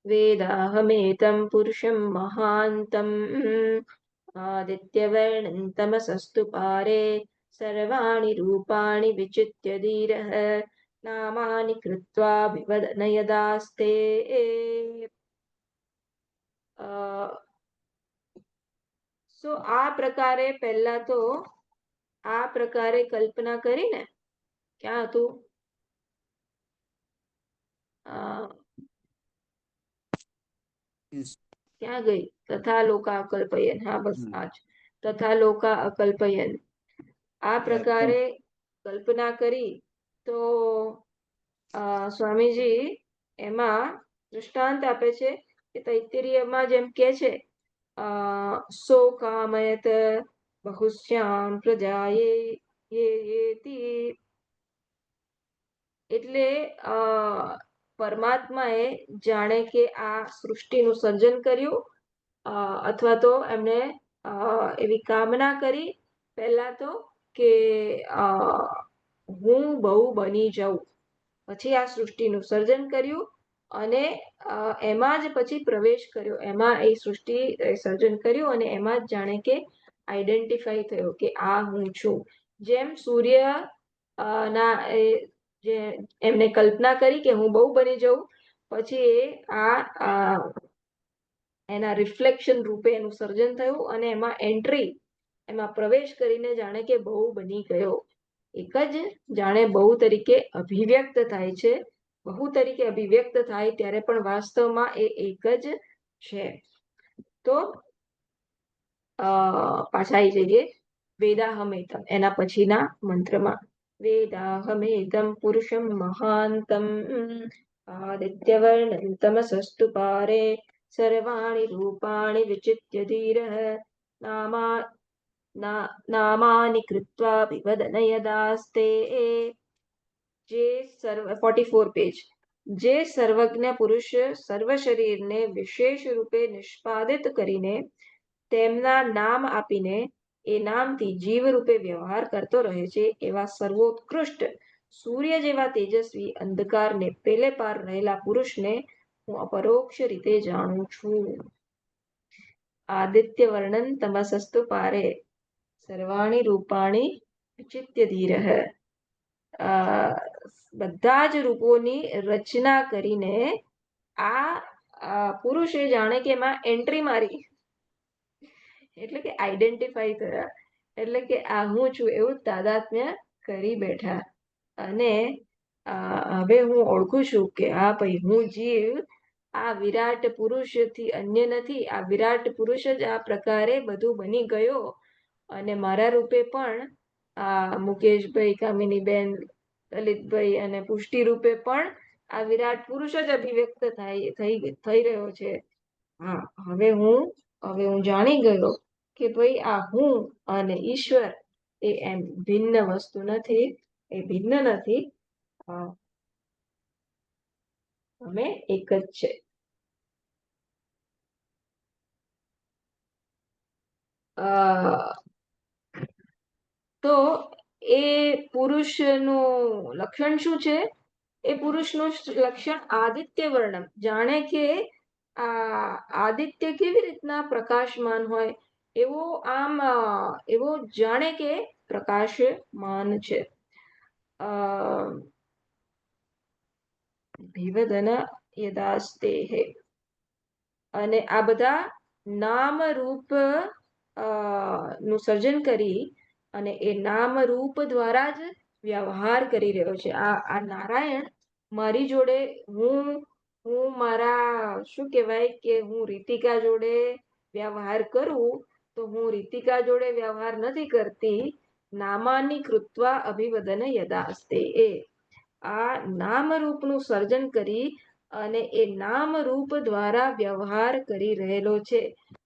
વેદાહમેતમ પુરુષમ મહાંતમ આદિત્યવર્ણં તમસસ્તુ પારે સર્વાણિ રૂપાણિ વિચિત્ય ધીરઃ નામાનિ કૃત્વા વિવદનયદાસ્તે. સો આ પ્રકારે પહેલા તો આ પ્રકારે કલ્પના કરીને, ક્યાં હતું? ક્યાં ગઈ? તથા લોકા અકલ્પયન. હા, બસ આ જ. તથા લોકા અકલ્પયન. આ પ્રકારે કલ્પના કરી તો સ્વામીજી એમાં દૃષ્ટાંત આપે છે કે તૈત્તિરીયમાં જેમ કે છે સો કામયત બહુશ્યામ પ્રજાયેતિ, એટલે પરમાત્માએ જાણે કે આ સૃષ્ટિનું સર્જન કર્યું, અથવા તો એમને એવી કામના કરી પહેલા તો કે હું બહુ બની જાઉં, પછી આ સૃષ્ટિનું સર્જન કર્યું અને એમાં જ પછી પ્રવેશ કર્યો, એમાં એ સૃષ્ટિ સર્જન કર્યું અને એમાં જ જાણે કે આઈડેન્ટિફાઈ થયો કે આ હું છું. જેમ સૂર્ય ના જે એમને કલ્પના કરી કે હું બહુ બની જાઉં, પછી આ એના રિફ્લેક્શન રૂપે એનું સર્જન થયું અને એમાં પ્રવેશ કરીને જાણે કે બહુ બની ગયો. એક જ જાણે બહુ તરીકે અભિવ્યક્ત થાય છે. બહુ તરીકે અભિવ્યક્ત થાય ત્યારે પણ વાસ્તવમાં એ એક જ છે. તો પાછા આવી જઈએ વેદાહમેતમ, એના પછીના મંત્રમાં. વેદાહમેતમ પુરુષમ મહાંતમ આદિત્યવર્ણમ તમસસ્તુ પારે સર્વાણિ રૂપાણિ વિચિત્ય ધીરઃ નામાનિ કૃત્વા વિવદન યદાસ્તે. જે 44 પેજ. જે સર્વજ્ઞ પુરુષ સર્વ શરીરને વિશેષ રૂપે નિષ્પાદિત કરીને તેમના નામ આપીને એ નામથી જીવ રૂપે વ્યવહાર કરતો રહે છે, એવા સર્વોત્કૃષ્ટ સૂર્ય જેવા તેજસ્વી અંધકારને પેલે પાર રહેલા પુરુષને હું અપરોક્ષ રીતે જાણું છું. આદિત્ય વર્ણન તમસસ્તુ પારે સર્વાણી રૂપાણી વિચિત્ય ધીરઃ. બધા જ રૂપોની રચના કરીને આ પુરુષે જાણે કે એમાં એન્ટ્રી મારી, એટલે કે આઈડેન્ટિફાઈ થયા, એટલે કે આ હું છું એવું તાદાત્મ્ય કરી બેઠા. અને હવે હું ઓળખું છું કે હા ભાઈ, હું જીવ આ વિરાટ પુરુષથી અન્ય નથી. આ વિરાટ પુરુષ જ આ પ્રકારે બધું બની ગયો અને મારા રૂપે પણ આ મુકેશભાઈ, કામિનીબેન, લલિતભાઈ અને પુષ્ટિ રૂપે પણ આ વિરાટ પુરુષ જ અભિવ્યક્ત થઈ રહ્યો છે. હા, હવે હું જાણી ગયો કે ભાઈ આ હું અને ઈશ્વર એ એમ ભિન્ન વસ્તુ નથી, એ ભિન્ન નથી, અમે એક જ છે. તો એ પુરુષનું લક્ષણ શું છે? એ પુરુષનું લક્ષણ આદિત્ય વર્ણન. જાણે કે આ આદિત્ય કેવી રીતના પ્રકાશમાન હોય એવો જાણે કે પ્રકાશમાન છે. ભીવદન યદાસ્તે. અને આ બધા નામ રૂપ નું સર્જન કરી અને એ નામ રૂપ દ્વારા જ વ્યવહાર કરી રહ્યો છે. આ નારાયણ મારી જોડે હું મારા શું કહેવાય કે હું રીતિકા જોડે વ્યવહાર કરું તો હું રીતિકા જોડે વ્યવહાર નથી કરતી. નામાની કૃત્વા અભિવદન યદાસ્તે. આ નામ રૂપનું સર્જન કરી અને એ નામ રૂપ દ્વારા વ્યવહાર કરી રહેલો છે.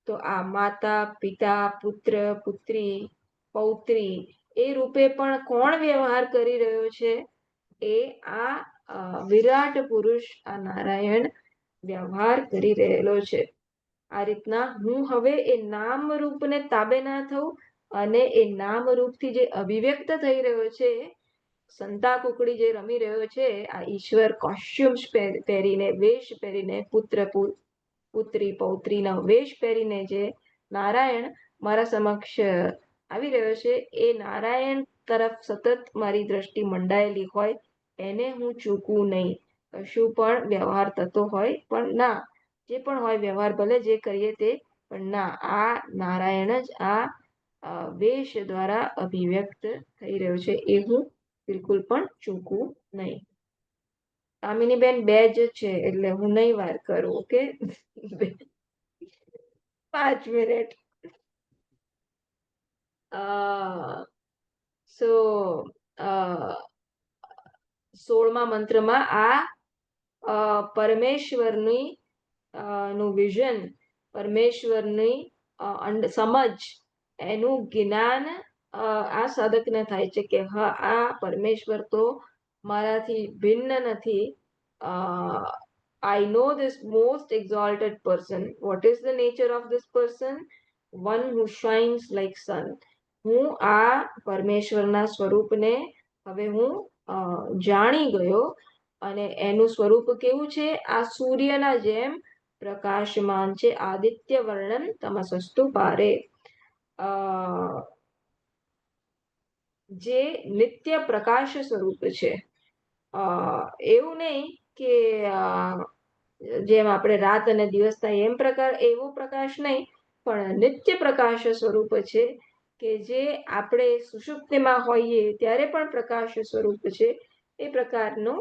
તો આ માતા, પિતા, પુત્ર, પુત્રી, પૌત્રી એ રૂપે પણ કોણ વ્યવહાર કરી રહ્યો છે? એ આ વિરાટ પુરુષ, આ નારાયણ વ્યવહાર કરી રહેલો છે. આ રીતના હું હવે એ નામ રૂપને તાબે ના થવું અને એ નામ રૂપથી જે અભિવ્યક્ત થઈ રહ્યો છે, સંતા કુકડી જે રમી રહ્યો છે, આ ઈશ્વર કોસ્ચ્યુમ્સ પહેરીને, વેશ પહેરીને, પુત્રી, પૌત્રીના વેશ પહેરીને જે નારાયણ મારા સમક્ષ આવી રહ્યો છે, એ નારાયણ તરફ સતત મારી દ્રષ્ટિ મંડાયેલી હોય એને હું ચૂકવું નહીં. કશું પણ વ્યવહાર થતો હોય પણ ના, જે પણ હોય વ્યવહાર ભલે જે કરીએ તે, પણ ના, આ નારાયણ જ આ વેશ દ્વારા અભિવ્યક્ત થઈ રહ્યો છે, એ હું બિલકુલ પણ ચૂકવું નહીં. કામિનીબેન 2 જ છે એટલે હું નહીં વાર કરું. Okay 5 minute. સો 16મા મંત્રમાં આ પરમેશ્વરની નું વિઝન, પરમેશ્વરની સમજ, એનું જ્ઞાન આ સાધકને થાય છે કે હા આ પરમેશ્વર તો મારાથી ભિન્ન નથી. I know this most exalted person. What is the nature of this person? One who shines like sun. હું આ પરમેશ્વરના સ્વરૂપને હવે હું જાણી ગયો અને એનું સ્વરૂપ કેવું છે? આ સૂર્યના જેમ પ્રકાશમાન છે. આદિત્ય વર્ણન તમસસ્તુ પારે. જે નિત્ય પ્રકાશ સ્વરૂપ છે. એવું નહીં કે જેમ આપણે રાત અને દિવસ થાય એમ એવો પ્રકાશ નહીં, પણ નિત્ય પ્રકાશ સ્વરૂપ છે કે જે આપણે સુષુપ્તિમાં હોઈએ ત્યારે પણ પ્રકાશ સ્વરૂપ છે. એ પ્રકારનું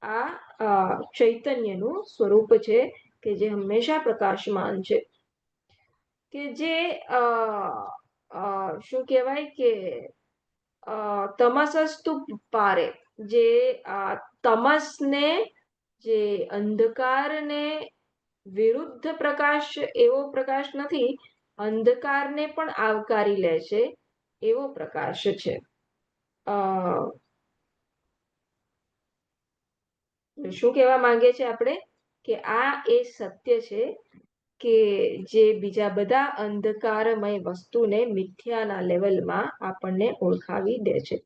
આ ચૈતન્યનું સ્વરૂપ છે કે જે હંમેશા પ્રકાશમાન છે, કે જે શું કહેવાય કે તમસસ્તુ પારે, જે તમસને, જે અંધકારને વિરુદ્ધ પ્રકાશ, એવો પ્રકાશ નથી, અંધકારને પણ આવકારી લે છે એવો પ્રકાશ છે. શું કહેવા માંગે છે આપણે? કે આ એ સત્ય છે કે જે બીજા બધા અંધકારમય વસ્તુને મિથ્યાના લેવલમાં આપણને ઓળખાવી દે છે.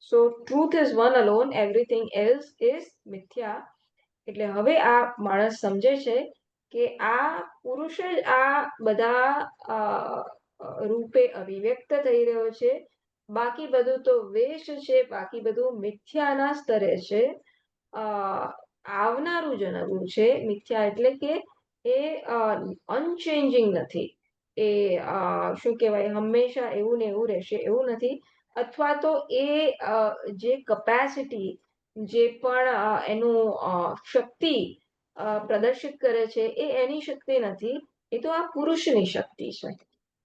So truth is one alone, everything else is મિથ્યા. એટલે હવે આ માણસ સમજે છે કે આ પુરુષ જ આ બધા રૂપે અભિવ્યક્ત થઈ રહ્યો છે. બાકી બધું તો વેશ છે, બાકી બધું મિથ્યાના સ્તરે છે. આવનારું જ નવું છે. મિથ્યા એટલે કે એ અનચેન્જિંગ નથી. એ શું કહેવાય, હંમેશા એવું ને એવું રહેશે એવું નથી. અથવા તો એ જે કેપેસિટી, જે પણ એનું શક્તિ પ્રદર્શિત કરે છે એ એની શક્તિ નથી, એ તો આ પુરુષની શક્તિ છે.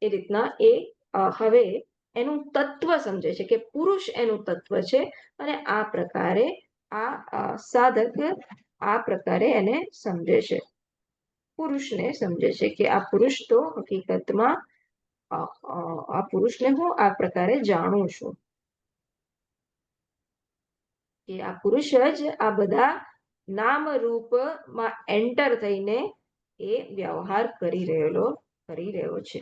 એ રીતના એ હવે એનું તત્વ સમજે છે કે પુરુષ એનું તત્વ છે. અને આ પ્રકારે આ સાધક આ પ્રકારે એને સમજે છે, પુરુષને સમજે છે કે આ પુરુષ તો હકીકતમાં આ પુરુષને હું આ પ્રકારે જાણું છું કે આ પુરુષ જ આ બધા નામ રૂપમાં એન્ટર થઈને એ વ્યવહાર કરી રહ્યો છે.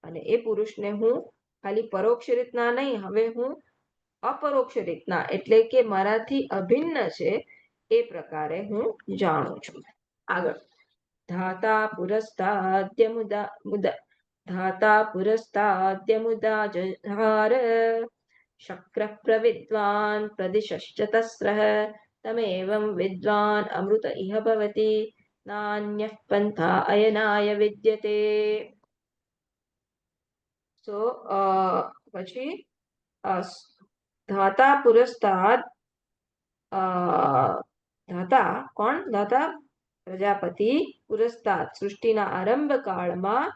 અને એ પુરુષને હું ખાલી પરોક્ષ રીતના નહીં, હવે હું અપરોક્ષ રીતના, એટલે કે મારાથી અભિન્ન છે એ પ્રકારે હું જાણું છું. આગળ ધાતા પુરસ્તાદ્યમુદા જહાર શક્ર પ્રવિદ્વાન પ્રદિશશ્ચ તસ્રઃ તમેવં વિદ્વાન અમૃત ઇહ ભવતિ નાન્યઃ પંથા અયનાય વિદ્યતે. સો પછી ધાતા પુરસ્તાદ, ધાતા કોણ? ધાતા પ્રજાપતિ. પુરસ્તાદ સૃષ્ટિના આરંભ કાળમાં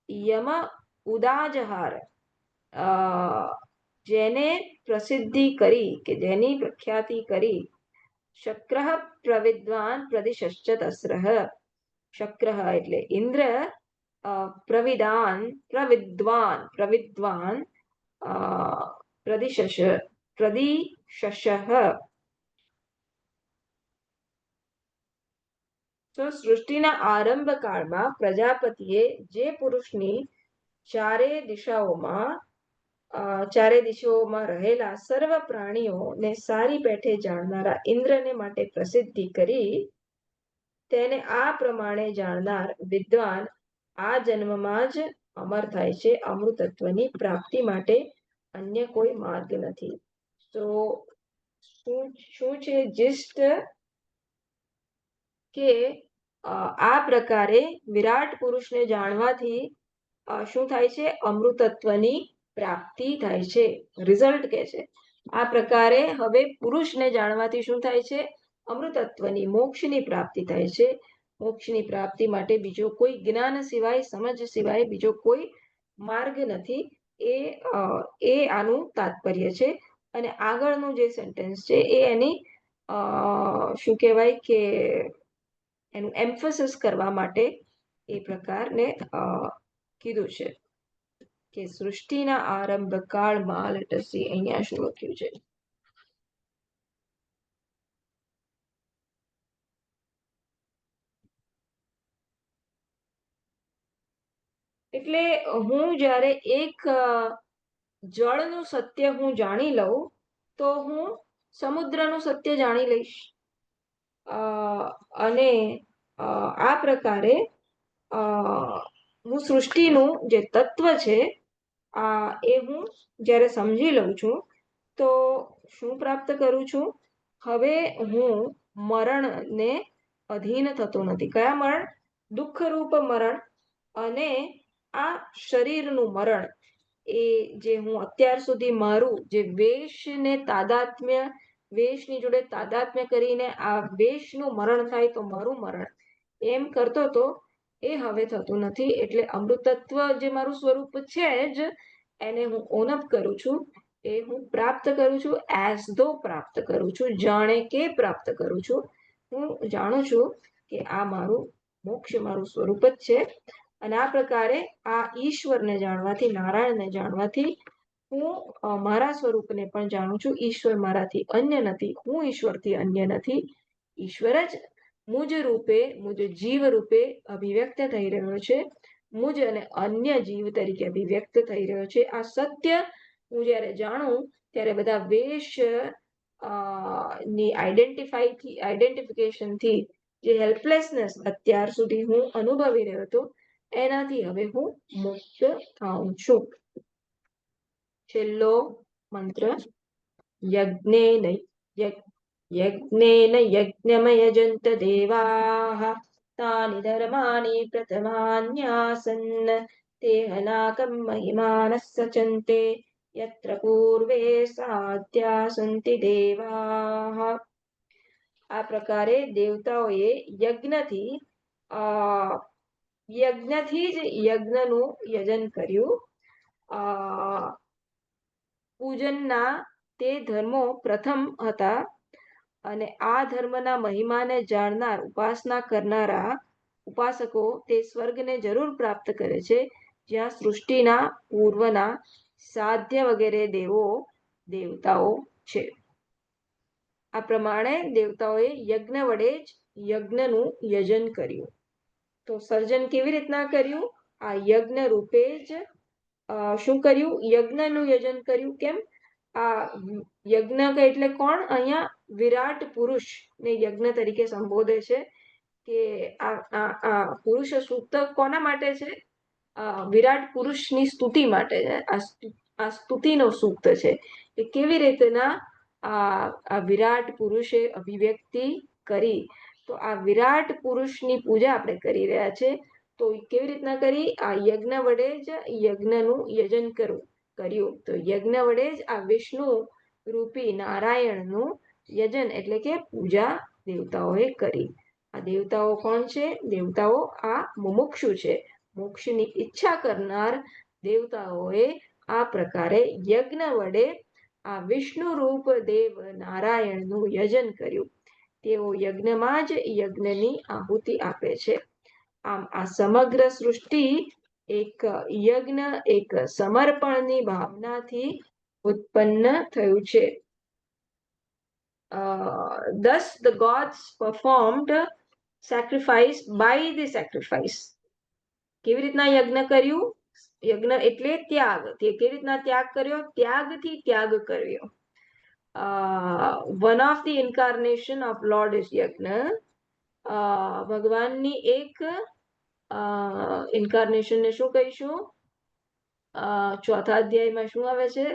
યમ ઉદાજહાર, જેને પ્રસિદ્ધિ કરી કે જેની પ્રખ્યાતિ કરી, શક્ર પ્રવિદ્વાન પ્રદિશશ્ચ તસ્રઃ. શક્ર એટલે ઇન્દ્ર, પ્રવિદ્વાન પ્રદિશશ. તો સૃષ્ટિના આરંભ કાળમાં પ્રજાપતિએ જે પુરુષની ચારે દિશાઓમાં રહેલા સર્વ પ્રાણીઓને સારી પેઠે જાણનારા ઇન્દ્રને માટે પ્રસિદ્ધિ કરી, તેને આ પ્રમાણે જાણનાર વિદ્વાન આ જન્મમાં જ અમર થાય છે. અમૃતત્વની પ્રાપ્તિ માટે અન્ય કોઈ માર્ગ નથી. તો શું છે જિષ્ટ? કે આ પ્રકારે વિરાટ પુરુષને જાણવાથી શું થાય છે? અમૃતત્વની પ્રાપ્તિ થાય છે. રિઝલ્ટ કે છે આ પ્રકારે હવે પુરુષને જાણવાથી શું થાય છે? અમૃતત્વની મોક્ષની પ્રાપ્તિ થાય છે. મોક્ષની પ્રાપ્તિ માટે બીજો કોઈ જ્ઞાન સિવાય, સમજ સિવાય બીજો કોઈ માર્ગ નથી. એ આનું તાત્પર્ય છે. અને આગળનું જે સેન્ટેન્સ છે એ એની શું કહેવાય કે એનું એમ્ફોસિસ કરવા માટે એ પ્રકારને કીધું છે કે સૃષ્ટિના આરંભ કાળમાં, લેટ અસ સી અહીંયા શું લખ્યું છે. એટલે હું જ્યારે એક જળનું સત્ય હું જાણી લઉં તો હું સમુદ્રનું સત્ય જાણી લઈશ. અને આ પ્રકારે હું સૃષ્ટિનું જે તત્વ છે એ હું જ્યારે સમજી લઉં છું તો શું પ્રાપ્ત કરું છું? હવે હું મરણને અધીન થતો નથી. કયા મરણ? દુઃખરૂપ મરણ અને આ શરીરનું મરણ. એ જે હું અત્યાર સુધી મારું જે વેશને તાદાત્મ્ય, વેશની જોડે તાદાત્મ્ય કરીને આ વેશનું મરણ થાય તો મારું મરણ એમ કરતો તો એ હવે થતું નથી. એટલે અમૃતત્વ જે મારું સ્વરૂપ છે જ એને હું ઓનઅપ કરું છું. એ હું પ્રાપ્ત કરું છું, એઝ ધો પ્રાપ્ત કરું છું, જાણે કે પ્રાપ્ત કરું છું. હું જાણું છું કે આ મારું મોક્ષ, મારું સ્વરૂપ જ છે. અને આ પ્રકારે આ ઈશ્વરને જાણવાથી, નારાયણને જાણવાથી હું મારા સ્વરૂપને પણ જાણું છું. ઈશ્વર મારાથી અન્ય નથી, હું ઈશ્વરથી અન્ય નથી. ઈશ્વર જ મુજ રૂપે, મુજ જીવ રૂપે અભિવ્યક્ત થઈ રહ્યો છે. મુજ અને અન્ય જીવ તરીકે અભિવ્યક્ત થઈ રહ્યો છે. આ સત્ય હું જ્યારે જાણું ત્યારે બધા વેશ ની આઈડેન્ટિફિકેશનથી જે હેલ્પલેસનેસ અત્યાર સુધી હું અનુભવી રહ્યો હતો એનાથી હવે હું મુક્ત થાઉં છું. છેલ્લો મંત્ર. યજ્ઞેન યજ્ઞમયજંત દેવાઃ તાનિ ધર્માનિ પ્રથમાન્યાસન તે હનાકમ મહિમાનઃ સચન્તે યત્ર પૂર્વે સાધ્યા સંતિ દેવાઃ. આ પ્રકારે દેવતાઓએ યજ્ઞથી જ યજ્ઞનું યજન કર્યું. પૂજનના તે ધર્મો પ્રથમ હતા અને આ ધર્મના મહિમાને જાણનાર, ઉપાસના કરનારા ઉપાસકો તે સ્વર્ગને જરૂર પ્રાપ્ત કરે છે જ્યાં સૃષ્ટિના પૂર્વના સાધ્ય વગેરે દેવતાઓ છે. આ પ્રમાણે દેવતાઓએ યજ્ઞ વડે જ યજ્ઞનું યજન કર્યું. તો સર્જન કેવી રીતના કર્યું? આ યજ્ઞ રૂપે જ શું કર્યું? યજ્ઞનું યજન કર્યું. કેમ? આ યજ્ઞ એટલે કોણ? અહીંયા વિરાટ પુરુષ ને યજ્ઞ તરીકે સંબોધે છે કે આ પુરુષ સૂક્ત કોના માટે છે? વિરાટ પુરુષની સ્તુતિ માટે. આ સ્તુતિનો સૂક્ત છે કે કેવી રીતના આ વિરાટ પુરુષે અભિવ્યક્તિ કરી. તો આ વિરાટ પુરુષની પૂજા આપણે કરી રહ્યા છે. તો કેવી રીતના કરી? આ યજ્ઞ વડે જ યજ્ઞનું યજન કર્યું. તો યજ્ઞ વડે જ આ વિષ્ણુ રૂપી નારાયણનું યજન એટલે કે પૂજા દેવતાઓએ કરી. આ દેવતાઓ કોણ છે? દેવતાઓ આ મુમુક્ષુ છે. મોક્ષની ઈચ્છા કરનાર દેવતાઓએ આ પ્રકારે યજ્ઞ વડે આ વિષ્ણુ રૂપ દેવ નારાયણનું યજન કર્યું. તેઓ યજ્ઞમાં જ યજ્ઞની આહુતિ આપે છે. આમ આ સમગ્ર સૃષ્ટિ એક યજ્ઞ, એક સમર્પણની ભાવનાથી ઉત્પન્ન થયું છે. Thus the gods performed sacrifice by the sacrifice. કેવી રીતના યજ્ઞ કર્યું? યજ્ઞ એટલે ત્યાગ. કેવી રીતના ત્યાગ કર્યો? ત્યાગથી ત્યાગ કર્યો. One of the incarnation of Lord is યજ્ઞ. ભગવાનની એક ઇન્કાર્નેશન ને શું કહીશું? ચોથા અધ્યાયમાં શું આવે છે?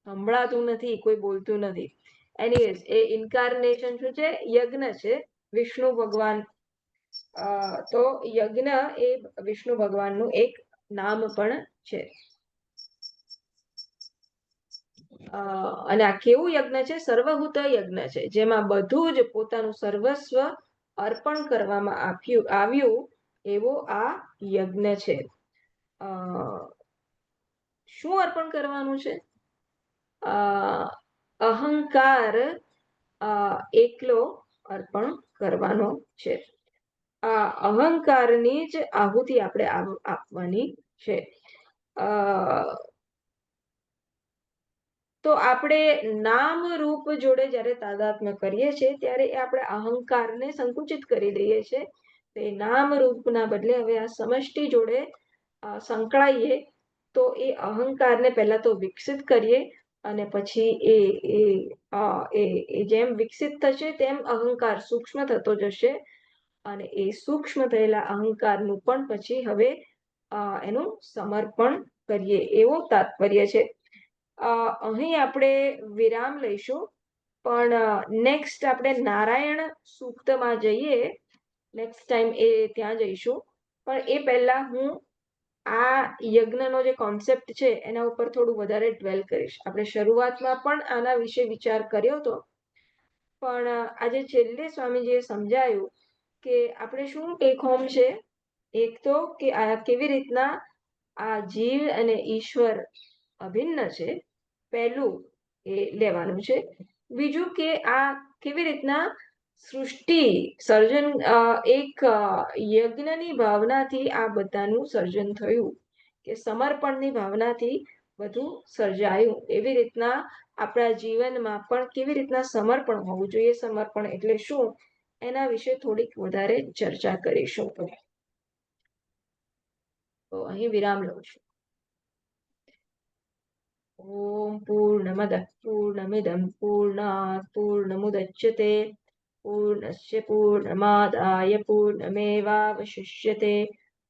સંભળાતું નથી, કોઈ બોલતું નથી. એનીવેઝ એ ઇન્કાર્નેશન શું છે? યજ્ઞ છે. વિષ્ણુ ભગવાન. તો યજ્ઞ એ વિષ્ણુ ભગવાનનું એક નામ પણ છે. અને આ કેવું યજ્ઞ છે? સર્વહૂત યજ્ઞ છે, જેમાં બધું જ પોતાનું સર્વસ્વ અર્પણ કરવામાં આવ્યું એવો આ યજ્ઞ છે. શું અર્પણ કરવાનું છે? અહંકાર એકલો અર્પણ કરવાનો છે. આ અહંકારની જ આહુતિ આપણે આપવાની છે. તો આપણે નામ રૂપ જોડે જ્યારે તાદાત્મ્ય કરીએ છીએ ત્યારે આપણે અહંકારને સંકુચિત કરી દઈએ છીએ. તો એ નામ રૂપના બદલે હવે આ સમષ્ટિ જોડે સંકળાઈએ તો એ અહંકારને પહેલા તો વિકસિત કરીએ અને પછી એ જેમ વિકસિત થશે તેમ અહંકાર સૂક્ષ્મ થતો જશે અને એ સૂક્ષ્મ થયેલા અહંકારનું પણ પછી હવે એનું સમર્પણ કરીએ એવો તાત્પર્ય છે. અહીં આપણે વિરામ લઈશું, પણ નેક્સ્ટ આપણે નારાયણ સૂક્તમાં જઈએ, નેક્સ્ટ ટાઈમ ત્યાં જઈશું. પણ એ પહેલા હું આ યજ્ઞનો જે કોન્સેપ્ટ છે એના ઉપર થોડું વધારે ડ્વેલ કરીશ. આપણે શરૂઆતમાં પણ આના વિશે વિચાર કર્યો હતો, પણ આજે છેલ્લે સ્વામીજીએ સમજાયું કે આપણે શું ટેક હોમ છે. એક તો કે આ કેવી રીતના આ જીવ અને ઈશ્વર અભિન્ન છે, પહેલું એ લેવાનું છે. બીજું કે આ કેવી રીતના સૃષ્ટિ સર્જન એક યજ્ઞની ભાવનાથી આ બધાનું સર્જન થયું, કે સમર્પણની ભાવનાથી બધું સર્જાયું. એવી રીતના આપણા જીવનમાં પણ કેવી રીતના સમર્પણ હોવું જોઈએ, સમર્પણ એટલે શું, એના વિશે થોડીક વધારે ચર્ચા કરીશું. તો અહીં વિરામ લઉં છું. ઓમ પૂર્ણમદ પૂર્ણમિદં પૂર્ણાત પૂર્ણમુદચ્યતે પૂર્ણસ્ય પૂર્ણમાદાય પૂર્ણમેવાવશિષ્યતે.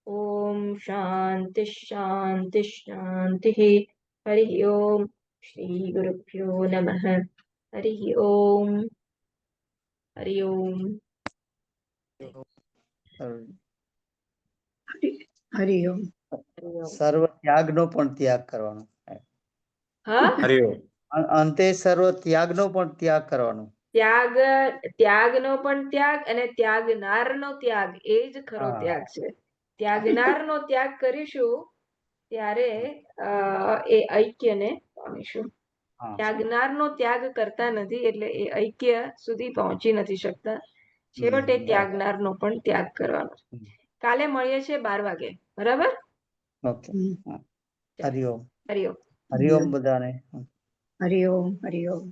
ઓમ શાંતિ શાંતિ શાંતિ. હરિ ઓમ. શ્રી ગુરુભ્યો નમઃ. હરિ ઓમ. હરિ ઓમ. હરિઓમ. સર્વ ત્યાગનો પણ ત્યાગ કરવાનો. હા, હરિઓમ. અંતે સર્વ ત્યાગનો પણ ત્યાગ કરવાનો. ત્યાગનો પણ ત્યાગ અને ત્યાગનારનો ત્યાગ, એ જ ખરો હા. ત્યાગ છે. ત્યાગનારનો ત્યાગ કરીશું ત્યારે એ ઐક્યને પામીશું. હા. ત્યાગનારનો ત્યાગ કરતા નથી એટલે એ ઐક્ય સુધી પહોંચી નથી શકતા. છેવટે ત્યાગનારનો પણ ત્યાગ કરવાનો. કાલે મળીએ છીએ 12 વાગે, બરાબર? ઓકે. હરિઓમ. હરિઓમ. હરિઓમ બધાને. હરિઓમ. હરિઓમ.